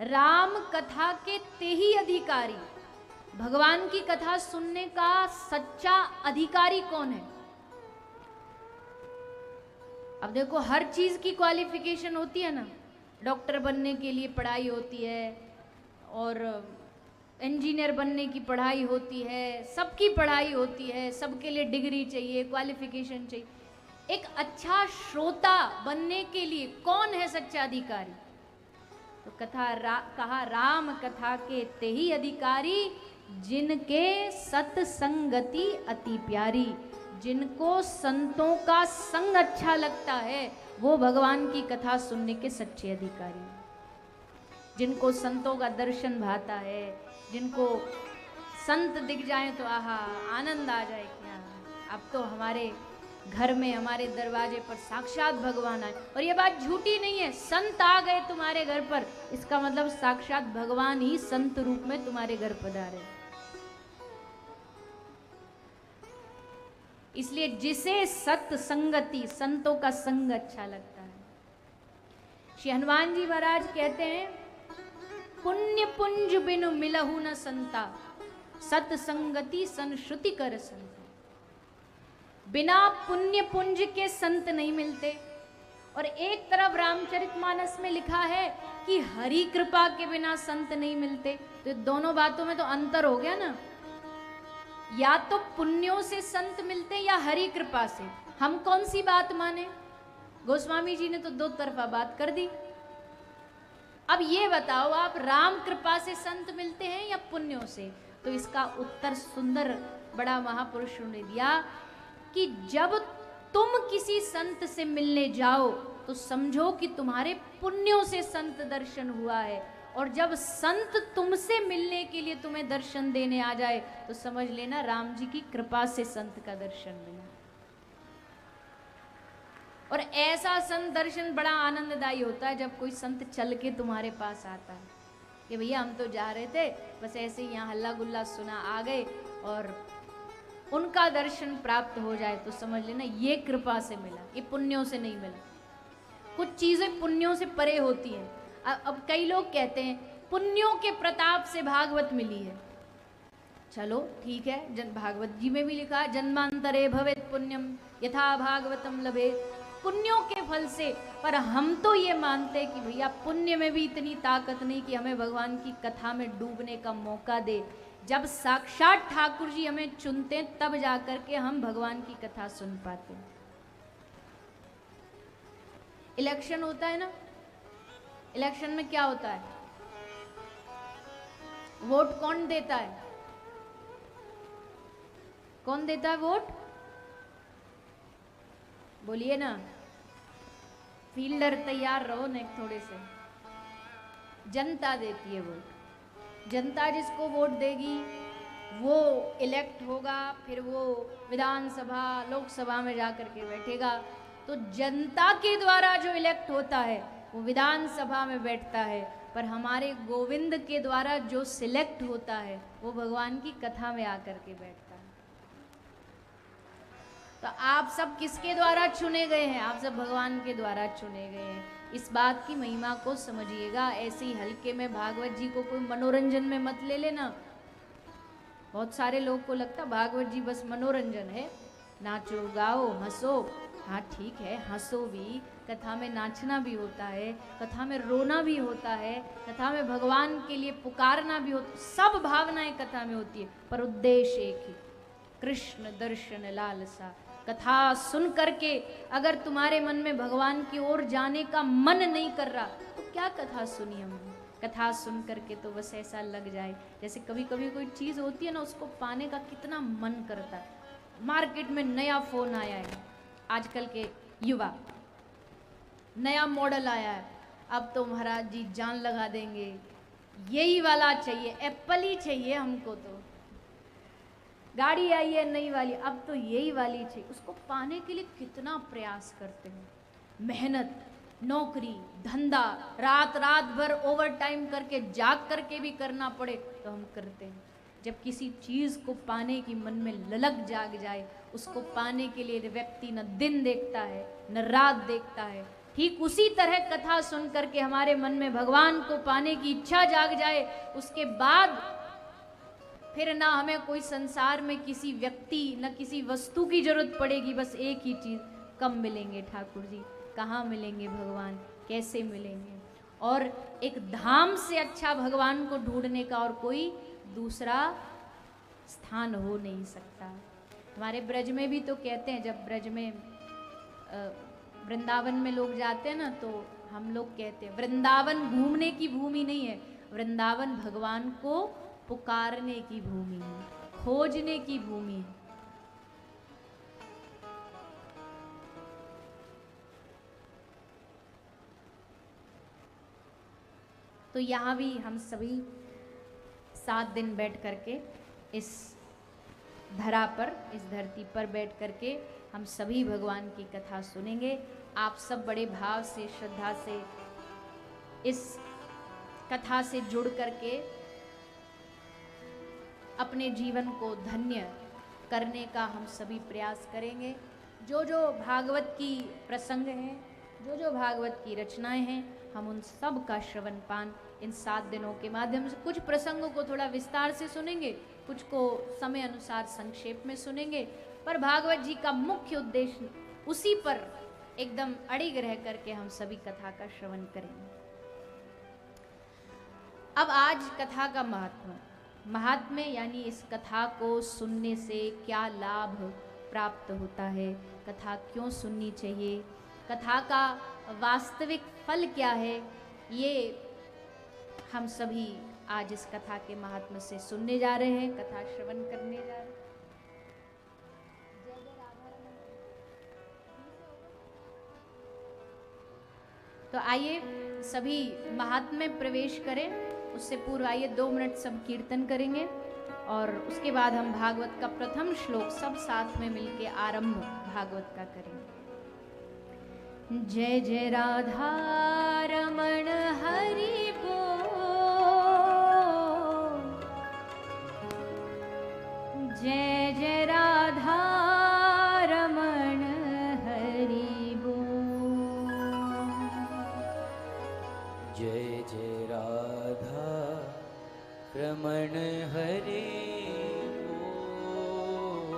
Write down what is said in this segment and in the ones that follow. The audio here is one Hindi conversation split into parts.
राम कथा के तेही अधिकारी, भगवान की कथा सुनने का सच्चा अधिकारी कौन है? अब देखो, हर चीज की क्वालिफिकेशन होती है ना। डॉक्टर बनने के लिए पढ़ाई होती है, और इंजीनियर बनने की पढ़ाई होती है, सबकी पढ़ाई होती है, सबके लिए डिग्री चाहिए, क्वालिफिकेशन चाहिए। एक अच्छा श्रोता बनने के लिए कौन है सच्चा अधिकारी? तो कहा राम कथा के तेही अधिकारी, जिनके सत्संगति अति प्यारी। जिनको संतों का संग अच्छा लगता है, वो भगवान की कथा सुनने के सच्चे अधिकारी। जिनको संतों का दर्शन भाता है, जिनको संत दिख जाए तो आहा आनंद आ जाए। क्या अब तो हमारे घर में, हमारे दरवाजे पर साक्षात भगवान आए। और ये बात झूठी नहीं है, संत आ गए तुम्हारे घर पर, इसका मतलब साक्षात भगवान ही संत रूप में तुम्हारे घर पधारे। इसलिए जिसे सत्संगति, संतों का संग अच्छा लगता है। श्री हनुमान जी महाराज कहते हैं, पुण्य पुंज बिनु मिलहु न संता, सत्संगति संश्रुति कर संता। बिना पुण्य पुंज के संत नहीं मिलते। और एक तरफ रामचरितमानस में लिखा है कि हरि कृपा के बिना संत नहीं मिलते। तो दोनों बातों में तो अंतर हो गया ना। या तो पुण्यों से संत मिलते या हरि कृपा से। हम कौन सी बात माने? गोस्वामी जी ने तो दो तरफा बात कर दी। अब ये बताओ, आप राम कृपा से संत मिलते हैं या पुण्यों से? तो इसका उत्तर सुंदर बड़ा महापुरुषों ने दिया कि जब तुम किसी संत से मिलने जाओ तो समझो कि तुम्हारे पुण्यों से संत दर्शन हुआ है, और जब संत तुमसे मिलने के लिए तुम्हें दर्शन देने आ जाए तो समझ लेना राम जी की कृपा से संत का दर्शन मिला। और ऐसा संत दर्शन बड़ा आनंददायी होता है जब कोई संत चल के तुम्हारे पास आता है कि भैया हम तो जा रहे थे, बस ऐसे ही यहाँ हल्ला गुल्ला सुना आ गए, और उनका दर्शन प्राप्त हो जाए तो समझ लेना ये कृपा से मिला, ये पुण्यों से नहीं मिला। कुछ चीजें पुण्यों से परे होती हैं। अब कई लोग कहते हैं पुण्यों के प्रताप से भागवत मिली है। चलो ठीक है, भागवत जी में भी लिखा है जन्मांतरे भवेत पुण्यम यथा भागवतम लभे, पुण्यों के फल से। पर हम तो ये मानते कि भैया पुण्य में भी इतनी ताकत नहीं कि हमें भगवान की कथा में डूबने का मौका दे। जब साक्षात ठाकुर जी हमें चुनते तब जाकर के हम भगवान की कथा सुन पाते। इलेक्शन होता है ना, इलेक्शन में क्या होता है? वोट कौन देता है? कौन देता है वोट? बोलिए ना। फील्डर तैयार रहो ना थोड़े से। जनता देती है वोट। जनता जिसको वोट देगी वो इलेक्ट होगा, फिर वो विधानसभा लोकसभा में जाकर के बैठेगा। तो जनता के द्वारा जो इलेक्ट होता है वो विधानसभा में बैठता है, पर हमारे गोविंद के द्वारा जो सिलेक्ट होता है वो भगवान की कथा में आकर के बैठता है। तो आप सब किसके द्वारा चुने गए हैं? आप सब भगवान के द्वारा चुने गए हैं। इस बात की महिमा को समझिएगा। ऐसे ही हल्के में भागवत जी को कोई मनोरंजन में मत ले लेना। बहुत सारे लोग को लगता भागवत जी बस मनोरंजन है, नाचो गाओ हंसो। हाँ ठीक है, हंसो भी, कथा में नाचना भी होता है, कथा में रोना भी होता है, कथा में भगवान के लिए पुकारना भी होता है, सब भावनाएं कथा में होती है, पर उद्देश्य एक ही, कृष्ण दर्शन लालसा। कथा सुन करके अगर तुम्हारे मन में भगवान की ओर जाने का मन नहीं कर रहा तो क्या कथा सुनी हमने? कथा सुन करके तो बस ऐसा लग जाए जैसे कभी कभी कोई चीज़ होती है ना, उसको पाने का कितना मन करता है। मार्केट में नया फ़ोन आया है, आजकल के युवा, नया मॉडल आया है, अब तो महाराज जी जान लगा देंगे, यही वाला चाहिए, एप्पल ही चाहिए हमको। तो गाड़ी आई है नई वाली, अब तो यही वाली चाहिए। उसको पाने के लिए कितना प्रयास करते हैं, मेहनत, नौकरी, धंधा, रात रात भर ओवर टाइम करके जाग करके भी करना पड़े तो हम करते हैं। जब किसी चीज़ को पाने की मन में ललक जाग जाए, उसको पाने के लिए व्यक्ति न दिन देखता है न रात देखता है, ठीक उसी तरह कथा सुन करके हमारे मन में भगवान को पाने की इच्छा जाग जाए, उसके बाद फिर ना हमें कोई संसार में किसी व्यक्ति न किसी वस्तु की जरूरत पड़ेगी। बस एक ही चीज, कब मिलेंगे ठाकुर जी, कहाँ मिलेंगे भगवान, कैसे मिलेंगे। और एक धाम से अच्छा भगवान को ढूंढने का और कोई दूसरा स्थान हो नहीं सकता। हमारे ब्रज में भी तो कहते हैं, जब ब्रज में वृंदावन में लोग जाते हैं ना, तो हम लोग कहते हैं वृंदावन घूमने की भूमि नहीं है, वृंदावन भगवान को पुकारने की भूमि है, खोजने की भूमि है। तो यहाँ भी हम सभी 7 दिन बैठ करके इस धरा पर, इस धरती पर बैठ करके हम सभी भगवान की कथा सुनेंगे। आप सब बड़े भाव से, श्रद्धा से इस कथा से जुड़ करके अपने जीवन को धन्य करने का हम सभी प्रयास करेंगे। जो जो भागवत की प्रसंग हैं, जो जो भागवत की रचनाएं हैं, हम उन सब का श्रवण पान इन 7 दिनों के माध्यम से, कुछ प्रसंगों को थोड़ा विस्तार से सुनेंगे, कुछ को समय अनुसार संक्षेप में सुनेंगे, पर भागवत जी का मुख्य उद्देश्य उसी पर एकदम अड़िग रह करके हम सभी कथा का श्रवण करेंगे। अब आज कथा का महात्म्य यानी इस कथा को सुनने से क्या लाभ प्राप्त होता है, कथा क्यों सुननी चाहिए, कथा का वास्तविक फल क्या है, ये हम सभी आज इस कथा के महात्म्य से सुनने जा रहे हैं, कथा श्रवण करने जा रहे हैं। तो आइए सभी महात्म्य में प्रवेश करें। उससे पूर्व आइए 2 मिनट सब कीर्तन करेंगे और उसके बाद हम भागवत का प्रथम श्लोक सब साथ में मिलके आरंभ भागवत का करेंगे। जय जय राधा रमण हरि बोल, जय जय राधा रमण हरि बोल, जय जय राधा रमण हरि बोल,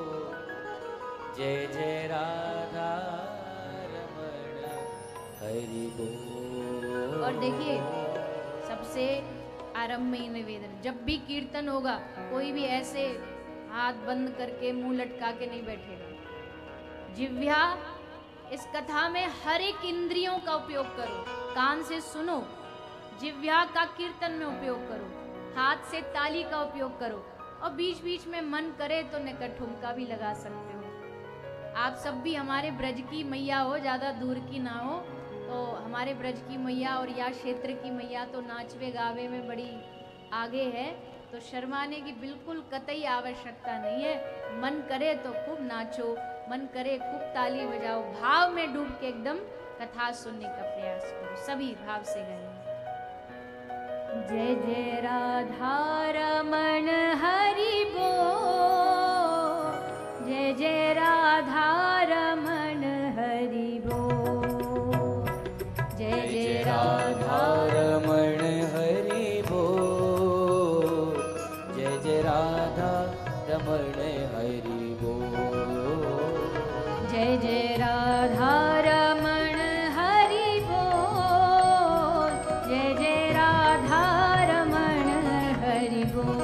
जय जय राधा रमण हरि बोल। और देखिए सबसे आरंभ में ही निवेदन, जब भी कीर्तन होगा कोई भी ऐसे हाथ बंद करके मुंह लटका के नहीं बैठेगा। जिह्वा, इस कथा में हर एक इंद्रियों का उपयोग करो, कान से सुनो, जिह्वा का कीर्तन में उपयोग करो, हाथ से ताली का उपयोग करो, और बीच बीच में मन करे तो निकट ठुमका भी लगा सकते हो। आप सब भी हमारे ब्रज की मैया हो, ज़्यादा दूर की ना हो, तो हमारे ब्रज की मैया और या क्षेत्र की मैया तो नाचवे गावे में बड़ी आगे है, तो शर्माने की बिल्कुल कतई आवश्यकता नहीं है। मन करे तो खूब नाचो, मन करे खूब ताली बजाओ, भाव में डूब के एकदम कथा सुनने का प्रयास करो। सभी भाव से गाएं। जय जय राधा रमण हरि बोल, जय जय राधा रमण हरि बोल, जय जय राधा रमण हरि बोल, जय जय राधा रमण हरि बोल, जय जय राधा रमण हरि बोल, जय जय राधा रमण हरि बोल,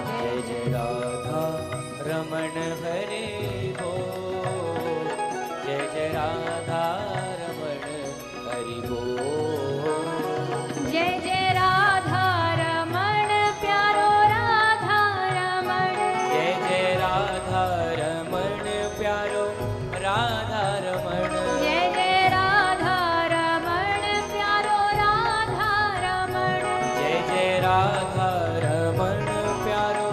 जय जय राधा रमण हरि बोल, जय जय राधा रमण हरि बोल, जय जय राधा रमण प्यारो राधा रमण, जय जय राधा रमण प्यारो राधा रमण, जय जय राधा रमण प्यारो राधा रमण, जय जय राधा रमण प्यारो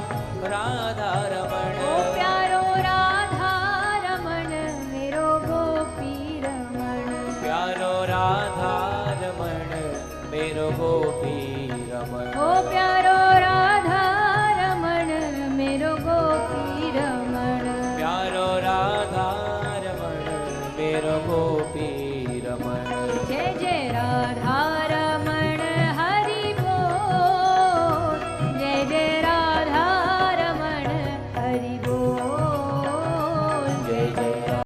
राधा रमण, ओ प्यारो राधा रमण मेरो गोपी रमण, प्यारो राधा रमण मेरो गोपी रमण, ओ प्यारो